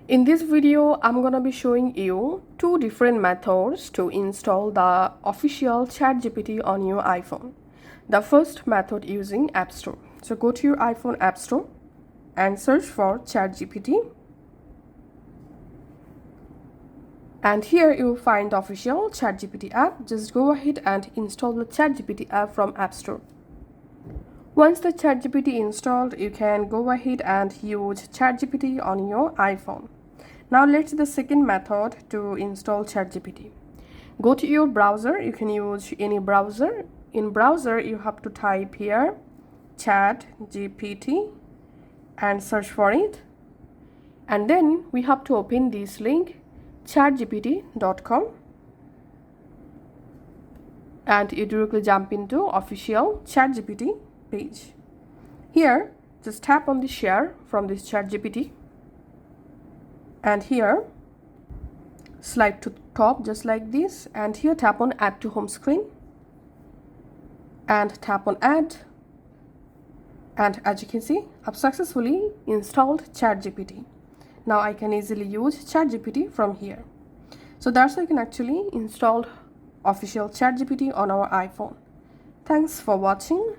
In this video, I'm gonna be showing you two different methods to install the official ChatGPT on your iPhone. The first method using App Store. So go to your iPhone App Store and search for ChatGPT. And here you will find the official ChatGPT app. Just go ahead and install the ChatGPT app from App Store. Once the ChatGPT installed, you can go ahead and use ChatGPT on your iPhone. Now let's see the second method to install ChatGPT. Go to your browser. You can use any browser. In browser, you have to type here ChatGPT and search for it. And then we have to open this link chatgpt.com, and you directly jump into official ChatGPT page. Here, just tap on the share from this ChatGPT, and here slide to top just like this, and here tap on add to home screen and tap on add, and as you can see, I've successfully installed ChatGPT. Now I can easily use ChatGPT from here. So that's how you can actually install official ChatGPT on our iPhone. Thanks for watching.